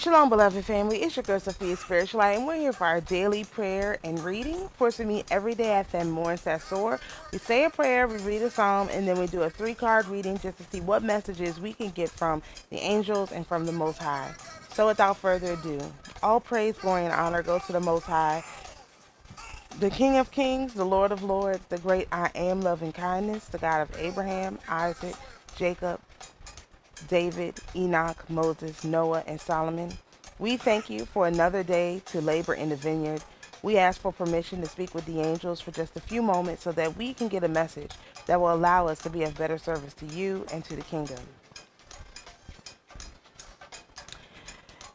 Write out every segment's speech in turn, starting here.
Shalom, beloved family. It's your girl Sophia Spiritualite, and we're here for our daily prayer and reading. Of course, we meet every day at Thamur and Sassor. We say a prayer, we read a psalm, and then we do a 3-card reading just to see what messages we can get from the angels and from the Most High. So, without further ado, all praise, glory, and honor go to the Most High, the King of Kings, the Lord of Lords, the great I Am, love and kindness, the God of Abraham, Isaac, Jacob, David, Enoch, Moses, Noah, and Solomon. We thank you for another day to labor in the vineyard. We ask for permission to speak with the angels for just a few moments so that we can get a message that will allow us to be of better service to you and to the kingdom.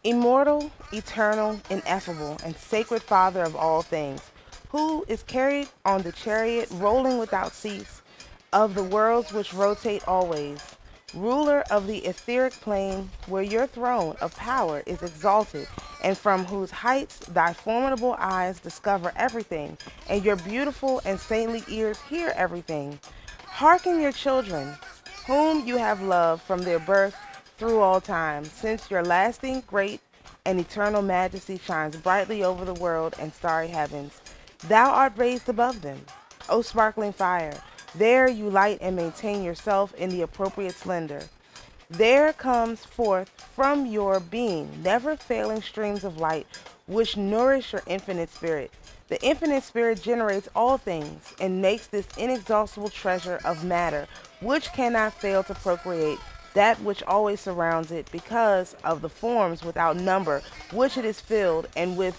Immortal, eternal, ineffable, and sacred Father of all things, who is carried on the chariot rolling without cease of the worlds which rotate always, ruler of the etheric plane, where your throne of power is exalted, and from whose heights thy formidable eyes discover everything, and your beautiful and saintly ears hear everything. Hearken your children, whom you have loved from their birth through all time, since your lasting, great, and eternal majesty shines brightly over the world and starry heavens. Thou art raised above them, O sparkling fire. There you light and maintain yourself in the appropriate splendor. There comes forth from your being never failing streams of light, which nourish your infinite spirit. The infinite spirit generates all things and makes this inexhaustible treasure of matter, which cannot fail to procreate that which always surrounds it, because of the forms without number which it is filled, and with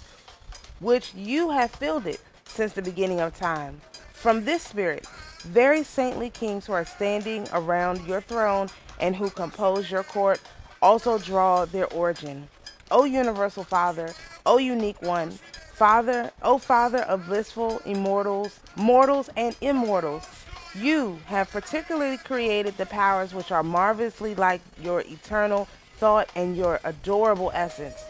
which you have filled it since the beginning of time. From this spirit, very saintly kings who are standing around your throne and who compose your court also draw their origin. O universal Father, O unique one, Father, O Father of blissful immortals, mortals and immortals, you have particularly created the powers which are marvelously like your eternal thought and your adorable essence.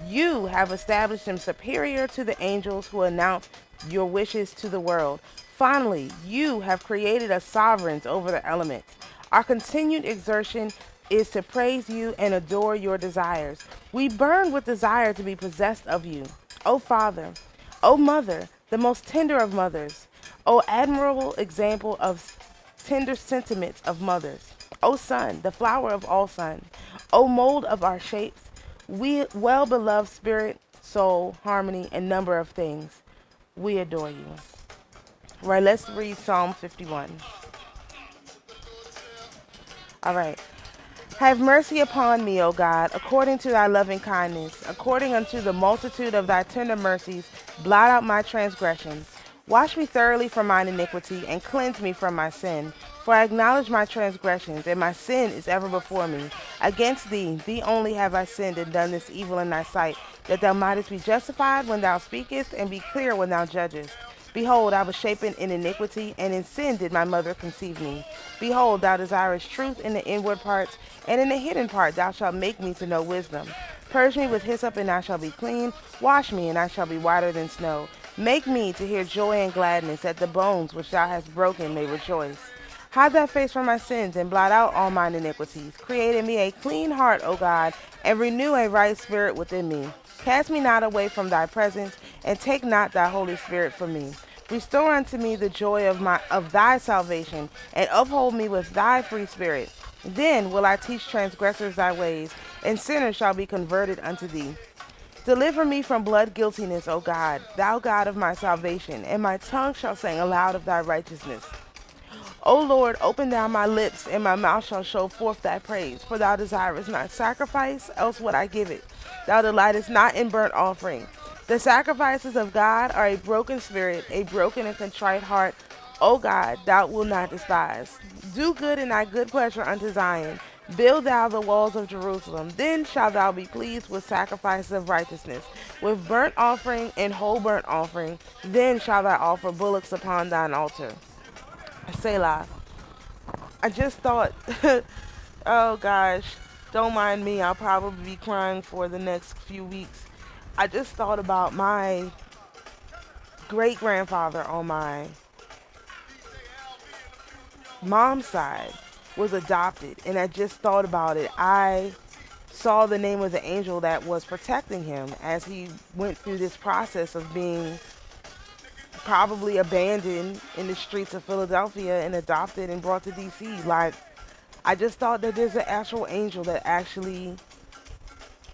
You have established them superior to the angels who announce your wishes to the world. Finally, you have created us sovereigns over the elements. Our continued exertion is to praise you and adore your desires. We burn with desire to be possessed of you. O Father, O Mother, the most tender of mothers, O admirable example of tender sentiments of mothers, O Son, the flower of all sons, O mold of our shapes, we well-beloved spirit, soul, harmony, and number of things, we adore you. Right, let's read Psalm 51. All right. Have mercy upon me, O God, according to thy loving kindness, according unto the multitude of thy tender mercies, blot out my transgressions. Wash me thoroughly from mine iniquity, and cleanse me from my sin. For I acknowledge my transgressions, and my sin is ever before me. Against thee, thee only have I sinned and done this evil in thy sight, that thou mightest be justified when thou speakest, and be clear when thou judgest. Behold, I was shapen in iniquity, and in sin did my mother conceive me. Behold, thou desirest truth in the inward parts, and in the hidden part thou shalt make me to know wisdom. Purge me with hyssop, and I shall be clean. Wash me, and I shall be whiter than snow. Make me to hear joy and gladness, that the bones which thou hast broken may rejoice. Hide thy face from my sins, and blot out all mine iniquities. Create in me a clean heart, O God, and renew a right spirit within me. Cast me not away from thy presence, and take not thy Holy Spirit from me. Restore unto me the joy of thy salvation, and uphold me with thy free spirit. Then will I teach transgressors thy ways, and sinners shall be converted unto thee. Deliver me from blood guiltiness, O God, thou God of my salvation, and my tongue shall sing aloud of thy righteousness. O Lord, open thou my lips, and my mouth shall show forth thy praise. For thou desirest not sacrifice, else would I give it. Thou delightest not in burnt offering. The sacrifices of God are a broken spirit, a broken and contrite heart. O God, thou wilt not despise. Do good in thy good pleasure unto Zion. Build thou the walls of Jerusalem. Then shalt thou be pleased with sacrifices of righteousness, with burnt offering and whole burnt offering. Then shalt thou offer bullocks upon thine altar. Selah. I just thought, oh gosh, don't mind me. I'll probably be crying for the next few weeks. I just thought about my great grandfather on my mom's side was adopted, and I just thought about it. I saw the name of the angel that was protecting him as he went through this process of being probably abandoned in the streets of Philadelphia and adopted and brought to DC. Like, I just thought that there's an actual angel that actually,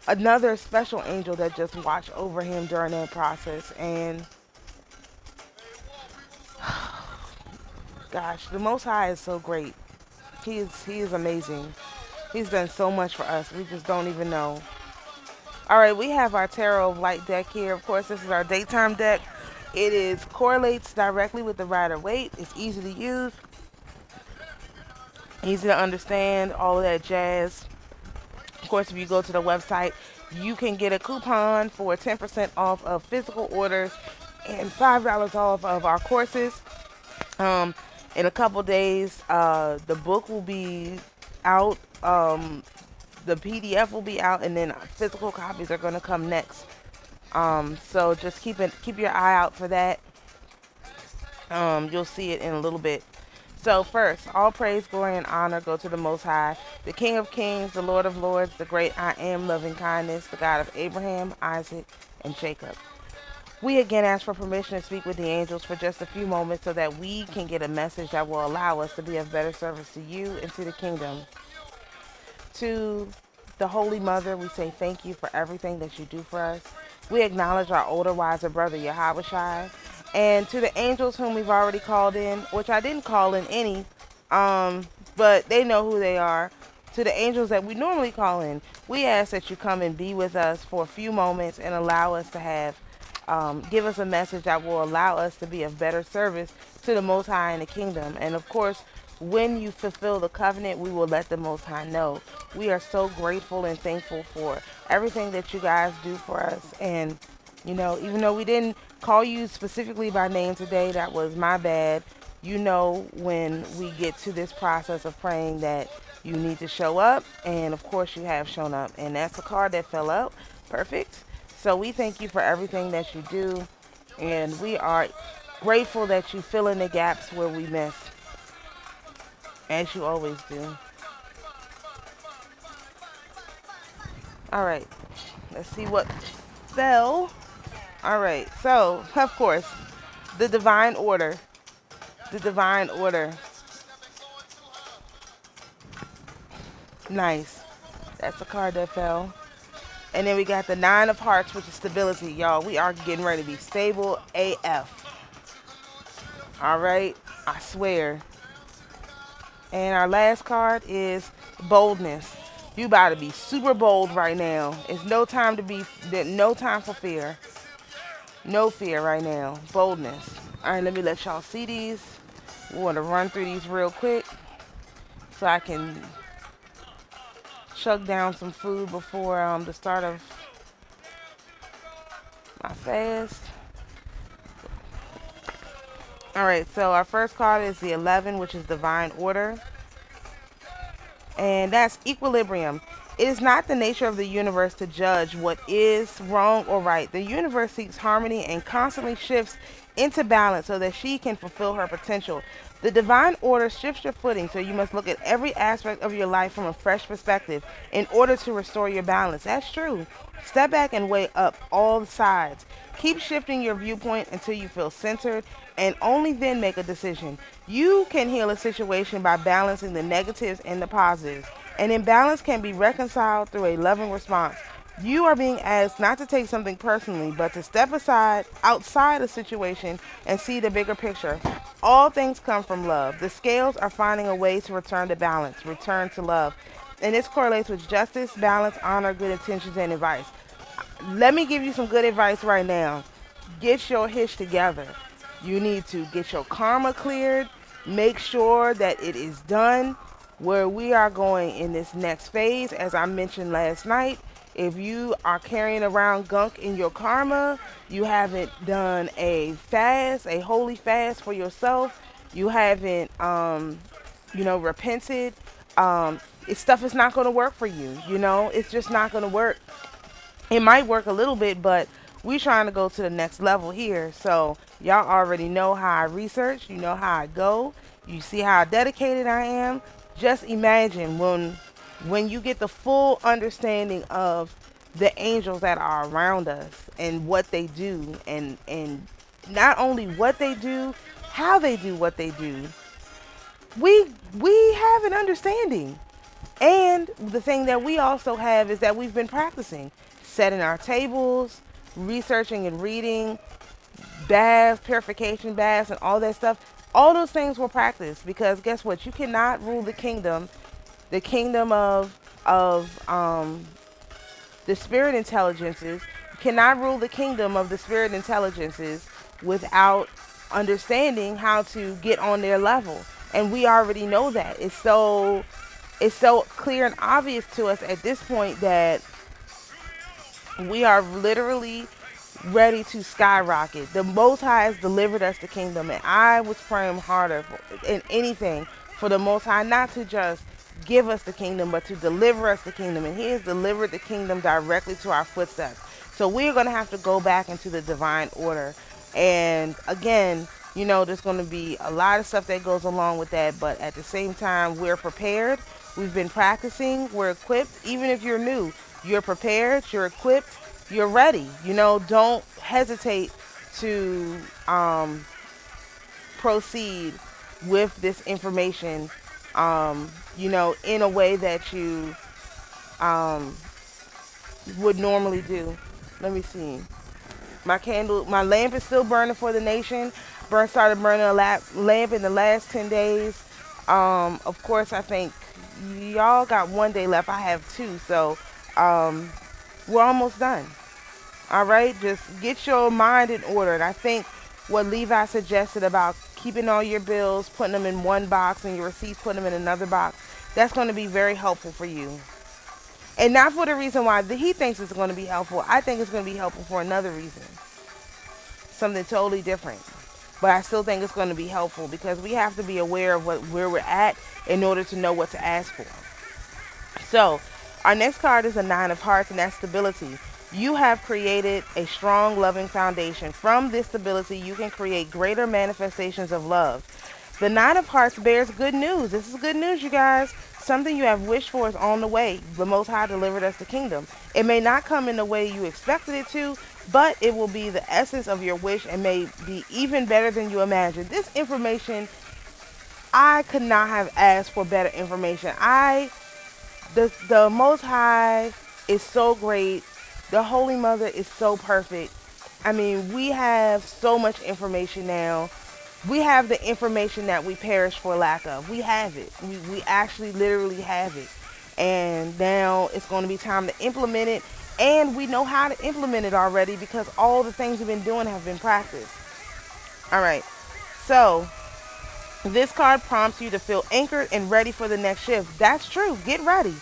another special angel that just watched over him during that process. And gosh, the Most High is so great. He is amazing. He's done so much for us. We just don't even know. All right, we have our Tarot of Light deck here. Of course, this is our daytime deck. It is correlates directly with the Rider Waite. It's easy to use, easy to understand, all of that jazz. Of course, if you go to the website, you can get a coupon for 10% off of physical orders and $5 off of our courses. In a couple days, the book will be out. The PDF will be out, and then physical copies are going to come next. So just keep your eye out for that. You'll see it in a little bit. So first, all praise, glory, and honor go to the Most High, the King of Kings, the Lord of Lords, the great I am, loving kindness, the God of Abraham, Isaac, and Jacob. We again ask for permission to speak with the angels for just a few moments so that we can get a message that will allow us to be of better service to you and to the kingdom. To the Holy Mother, we say thank you for everything that you do for us. We acknowledge our older, wiser brother, Yahweh. And to the angels whom we've already called in, which I didn't call in any, but they know who they are. To the angels that we normally call in, we ask that you come and be with us for a few moments and allow us to have, give us a message that will allow us to be of better service to the Most High in the kingdom. And of course, when you fulfill the covenant, we will let the Most High know. We are so grateful and thankful for everything that you guys do for us. And, you know, even though we didn't call you specifically by name today, that was my bad. You know, when we get to this process of praying that you need to show up. And, of course, you have shown up. And that's a card that fell out. Perfect. So we thank you for everything that you do. And we are grateful that you fill in the gaps where we miss, as you always do. All right, let's see what fell. All right, so of course, the divine order. The divine order. Nice. That's the card that fell. And then we got the Nine of Hearts, which is stability. Y'all, we are getting ready to be stable AF. All right, I swear. And our last card is boldness. You about to be super bold right now. It's no time to be, no time for fear. No fear right now. Boldness. All right, let me let y'all see these. We want to run through these real quick so I can chug down some food before the start of my fast. All right, so our first card is the 11, which is divine order. And that's equilibrium. It is not the nature of the universe to judge what is wrong or right. The universe seeks harmony and constantly shifts into balance so that she can fulfill her potential. The divine order shifts your footing, so you must look at every aspect of your life from a fresh perspective in order to restore your balance. That's true. Step back and weigh up all sides. Keep shifting your viewpoint until you feel centered, and only then make a decision. You can heal a situation by balancing the negatives and the positives. An imbalance can be reconciled through a loving response. You are being asked not to take something personally, but to step aside, outside a situation, and see the bigger picture. All things come from love. The scales are finding a way to return to balance, return to love. And this correlates with justice, balance, honor, good intentions, and advice. Let me give you some good advice right now. Get your hitch together. You need to get your karma cleared. Make sure that it is done. Where we are going in this next phase, as I mentioned last night, if you are carrying around gunk in your karma, you haven't done a fast, a holy fast for yourself, you haven't, repented, stuff is not going to work for you. It's just not going to work. It might work a little bit, but we're trying to go to the next level here. So y'all already know how I research. You know how I go. You see how dedicated I am. Just imagine when When you get the full understanding of the angels that are around us and what they do, and not only what they do, how they do what they do, we have an understanding. And the thing that we also have is that we've been practicing setting our tables, researching and reading, baths, purification baths, and all that stuff. All those things were practiced because guess what? You cannot rule the kingdom of the spirit intelligences. You cannot rule the kingdom of the spirit intelligences without understanding how to get on their level. And we already know that. It's so clear and obvious to us at this point that we are literally ready to skyrocket. The Most High has delivered us the kingdom, and I was praying harder in anything for the Most High not to just give us the kingdom, but to deliver us the kingdom. And He has delivered the kingdom directly to our footsteps. So we're going to have to go back into the divine order. And again, there's going to be a lot of stuff that goes along with that, but at the same time, we're prepared. We've been practicing. We're equipped. Even if you're new, you're prepared. You're equipped. You're ready. Don't hesitate to proceed with this information, in a way that you would normally do. Let me see. My lamp is still burning for the nation. Started burning a lamp in the last 10 days. Of course, I think y'all got 1 day left. I have 2, so we're almost done. All right, just get your mind in order. And I think what Levi suggested about keeping all your bills, putting them in one box, and your receipts, putting them in another box, that's going to be very helpful for you. And not for the reason why he thinks it's going to be helpful. I think it's going to be helpful for another reason. Something totally different. But I still think it's going to be helpful because we have to be aware of where we're at in order to know what to ask for. So, our next card is a 9 of Hearts, and that's stability. You have created a strong, loving foundation. From this stability, you can create greater manifestations of love. The 9 of Hearts bears good news. This is good news, you guys. Something you have wished for is on the way. The Most High delivered us the kingdom. It may not come in the way you expected it to, but it will be the essence of your wish and may be even better than you imagined. This information, I could not have asked for better information. The Most High is so great. The Holy Mother is so perfect. I mean, we have so much information now. We have the information that we perish for lack of. We have it. We actually literally have it. And now it's going to be time to implement it. And we know how to implement it already because all the things we've been doing have been practiced. All right. So this card prompts you to feel anchored and ready for the next shift. That's true. Get ready.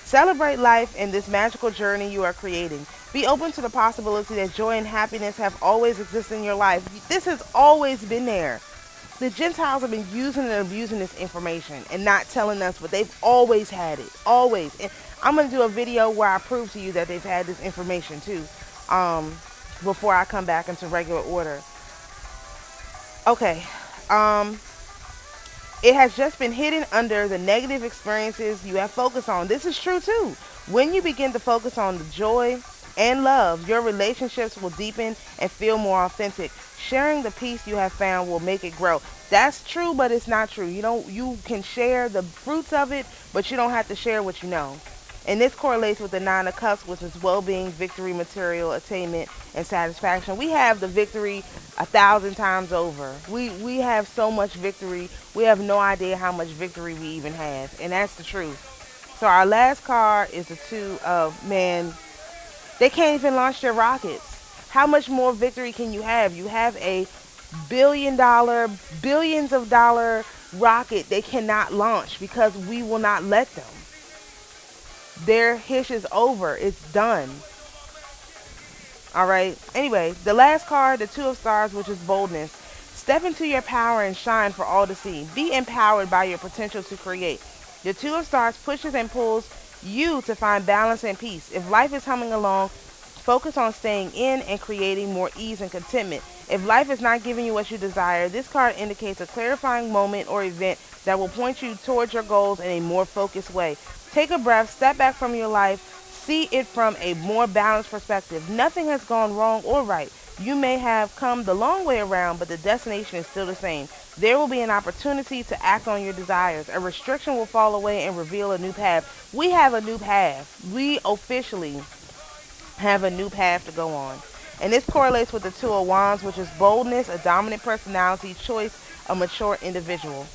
Celebrate life in this magical journey you are creating. Be open to the possibility that joy and happiness have always existed in your life. This has always been there. The Gentiles have been using and abusing this information and not telling us, but they've always had it. Always. And I'm going to do a video where I prove to you that they've had this information too, before I come back into regular order. Okay. It has just been hidden under the negative experiences you have focused on. This is true too. When you begin to focus on the joy and love, your relationships will deepen and feel more authentic. Sharing the peace you have found will make it grow. That's true, but it's not true. You can share the fruits of it, but you don't have to share what you know. And this correlates with the 9 of Cups, which is well-being, victory, material, attainment, and satisfaction. We have the victory 1,000 times over. We have so much victory. We have no idea how much victory we even have. And that's the truth. So our last card is the 2 of, man, they can't even launch their rockets. How much more victory can you have? You have a billions of dollar rocket they cannot launch because we will not let them. Their hish is over. It's done. All right. Anyway, the last card, the 2 of Stars, which is boldness. Step into your power and shine for all to see. Be empowered by your potential to create. The 2 of Stars pushes and pulls you to find balance and peace. If life is humming along, focus on staying in and creating more ease and contentment. If life is not giving you what you desire, this card indicates a clarifying moment or event that will point you towards your goals in a more focused way. Take a breath, step back from your life, see it from a more balanced perspective. Nothing has gone wrong or right. You may have come the long way around, but the destination is still the same. There will be an opportunity to act on your desires. A restriction will fall away and reveal a new path. We have a new path. We officially have a new path to go on. And this correlates with the Two of Wands, which is boldness, a dominant personality, choice, a mature individual.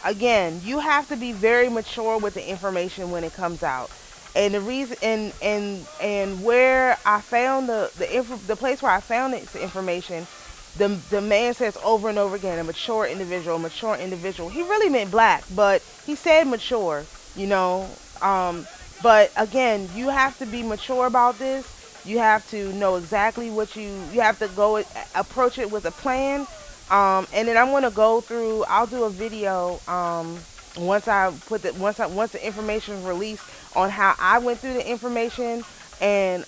Again, you have to be very mature with the information when it comes out. And the reason, and where I found the place where I found this information, the man says over and over again, a mature individual, a mature individual. He really meant black, but he said mature, you know. But again, you have to be mature about this. You have to know exactly what you have to go approach it with a plan. And then I'm gonna go through. I'll do a video once once the information is released on how I went through the information and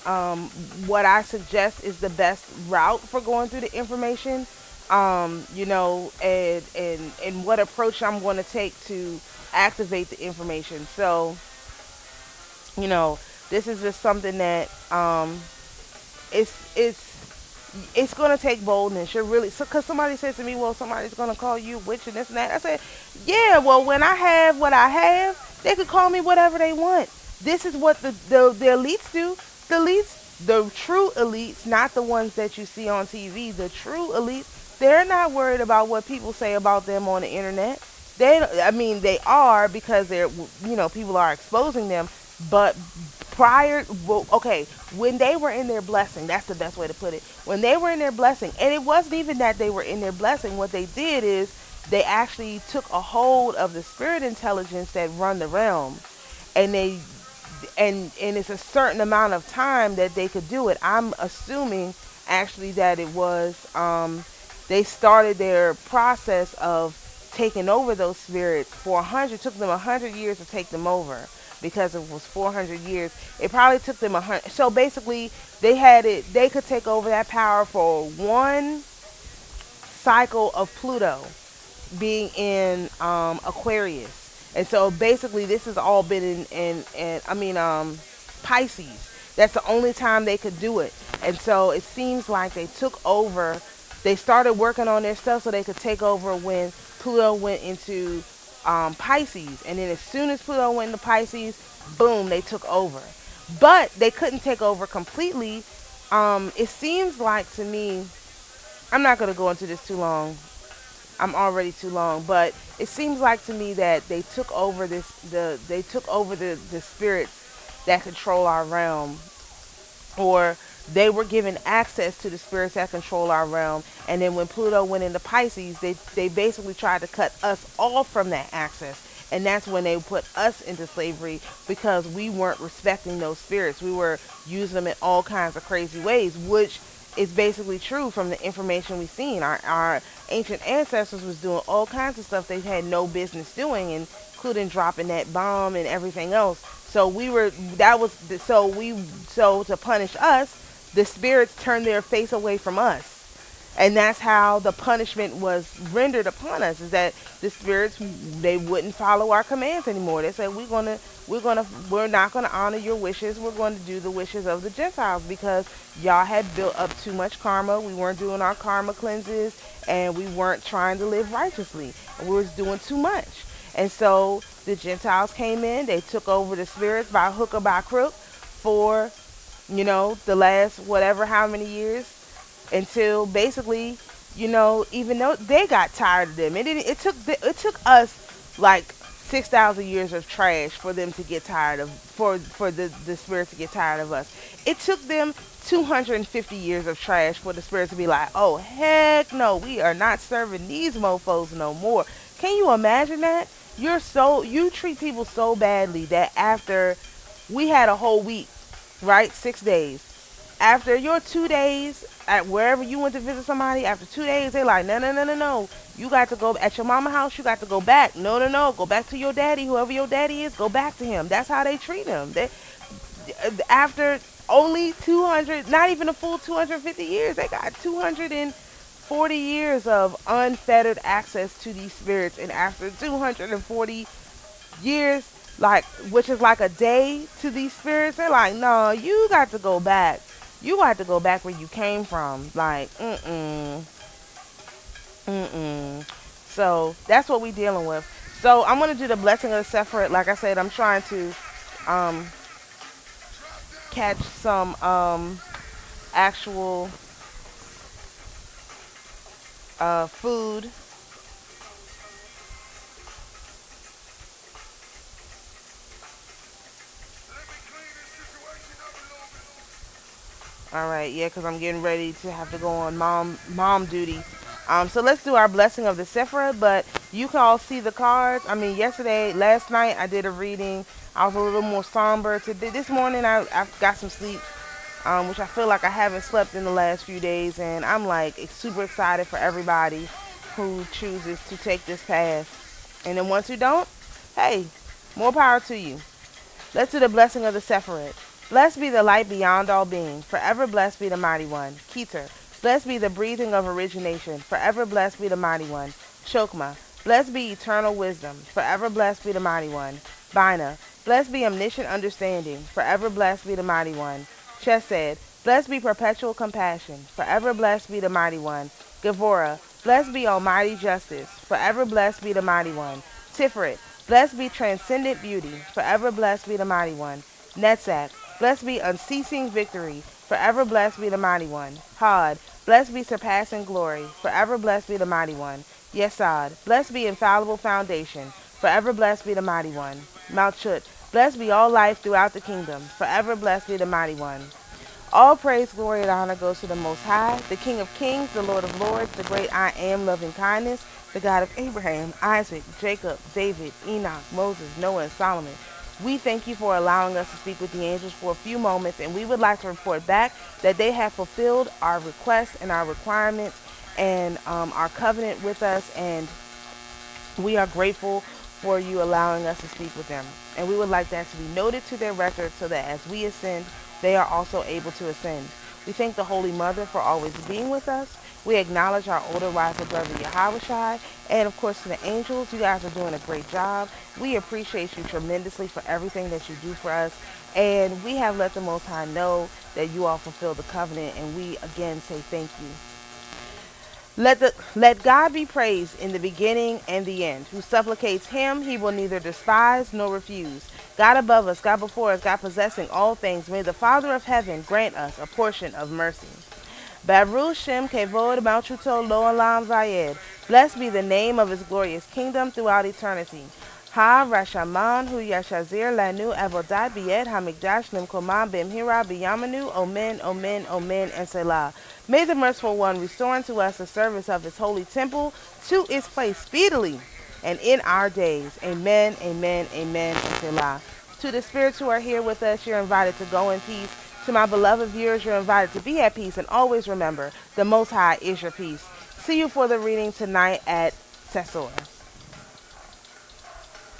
what I suggest is the best route for going through the information. You know, and what approach I'm going to take to activate the information. So, you know, this is just something that it's gonna take boldness. You're really, because somebody says to me, well, somebody's gonna call you witch and this and that. I said, yeah, well, when I have what I have, they could call me whatever they want. This is what the elites do. The true elites, not the ones that you see on TV. The true elites, they're not worried about what people say about them on the internet. I mean, they are, because they're, you know, people are exposing them. But when they were in their blessing, that's the best way to put it. When they were in their blessing, and it wasn't even that they were in their blessing, what they did is they actually took a hold of the spirit intelligence that run the realm, and it's a certain amount of time that they could do it. I'm assuming actually that it was they started their process of taking over those spirits for took them 100 years to take them over. Because it was 400 years, it probably took them 100. So basically, they could take over that power for one cycle of Pluto being in Aquarius. And so basically, this has all been in Pisces. That's the only time they could do it. And so it seems like they took over. They started working on their stuff so they could take over when Pluto went into Pisces, and then as soon as Pluto went into Pisces, boom, they took over. But they couldn't take over completely. It seems like to me, I'm not going to go into this too long. I'm already too long, but it seems like to me that they took over the spirits that control our realm, or they were given access to the spirits that control our realm. And then when Pluto went into Pisces, they basically tried to cut us off from that access. And that's when they put us into slavery, because we weren't respecting those spirits. We were using them in all kinds of crazy ways, which is basically true from the information we've seen. Our ancient ancestors was doing all kinds of stuff they had no business doing, including dropping that bomb and everything else. So so to punish us, the spirits turned their face away from us. And that's how the punishment was rendered upon us, is that the spirits, they wouldn't follow our commands anymore. They said, we're not gonna honor your wishes. We're going to do the wishes of the Gentiles, because y'all had built up too much karma. We weren't doing our karma cleanses, and we weren't trying to live righteously, and we was doing too much. And so the Gentiles came in, they took over the spirits by hook or by crook for, the last whatever, how many years, until basically, even though they got tired of them. It took us like 6,000 years of trash for them to get tired of, for the spirits to get tired of us. It took them 250 years of trash for the spirits to be like, oh, heck no, we are not serving these mofos no more. Can you imagine that? You treat people so badly that after we had a whole week, right? 6 days. After your 2 days at wherever you went to visit somebody, after 2 days, they like, no. You got to go at your mama house. You got to go back. No. Go back to your daddy. Whoever your daddy is, go back to him. That's how they treat him. After only 200, not even a full 250 years, they got 240 years of unfettered access to these spirits. And after 240 years, like, which is like a day to these spirits. They're like, no, you got to go back. You got to go back where you came from. Like, mm-mm. So that's what we dealing with. So I'm gonna do the blessing of the separate. Like I said, I'm trying to um, catch some actual food. All right, yeah, because I'm getting ready to have to go on mom duty. So let's do our blessing of the Sephira. But you can all see the cards. I mean, last night I did a reading. I was a little more somber. Today, this morning I got some sleep, which I feel like I haven't slept in the last few days, and I'm like super excited for everybody who chooses to take this path. And then once you don't, hey, more power to you. Let's do the blessing of the Sephiroth. Blessed be the light beyond all being. Forever blessed be the mighty one. Keter. Blessed be the breathing of origination. Forever blessed be the mighty one. Chokma. Blessed be eternal wisdom. Forever blessed be the mighty one. Bina. Blessed be omniscient understanding. Forever blessed be the mighty one. Chesed. Blessed be perpetual compassion. Forever blessed be the mighty one. Gevora. Blessed be almighty justice. Forever blessed be the mighty one. Tiferet. Blessed be transcendent beauty. Forever blessed be the mighty one. Netzach. Blessed be unceasing victory. Forever blessed be the mighty one. Had. Blessed be surpassing glory. Forever blessed be the mighty one. Yesod. Blessed be infallible foundation. Forever blessed be the mighty one. Malchut. Blessed be all life throughout the kingdom. Forever blessed be the mighty one. All praise, glory, and honor goes to the Most High, the King of kings, the Lord of lords, the great I am, loving kindness, the God of Abraham, Isaac, Jacob, David, Enoch, Moses, Noah, and Solomon. We thank you for allowing us to speak with the angels for a few moments, and we would like to report back that they have fulfilled our requests and our requirements and our covenant with us, and we are grateful for you allowing us to speak with them. And we would like that to be noted to their record so that as we ascend, they are also able to ascend. We thank the Holy Mother for always being with us. We acknowledge our older wiser brother Yahushai, and of course to the angels. You guys are doing a great job. We appreciate you tremendously for everything that you do for us, and we have let the Most High know that you all fulfill the covenant, and we again say thank you. Let God be praised in the beginning and the end. Who supplicates him, he will neither despise nor refuse. God above us, God before us, God possessing all things, may the Father of heaven grant us a portion of mercy. Baruch Shem Kevod Malchuto Lo Olam Vayed. Blessed be the name of his glorious kingdom throughout eternity. Ha Rashaman Hu Yashazir Lanu Avodat Bied Hamikdash Nimkoman Bimhira Biyamanu Omen Omen Omen and Selah. May the merciful one restore unto us the service of his holy temple to its place speedily and in our days. Amen, amen, amen, and Selah. To the spirits who are here with us, you're invited to go in peace. To my beloved viewers, you're invited to be at peace, and always remember, the Most High is your peace. See you for the reading tonight at Sesor.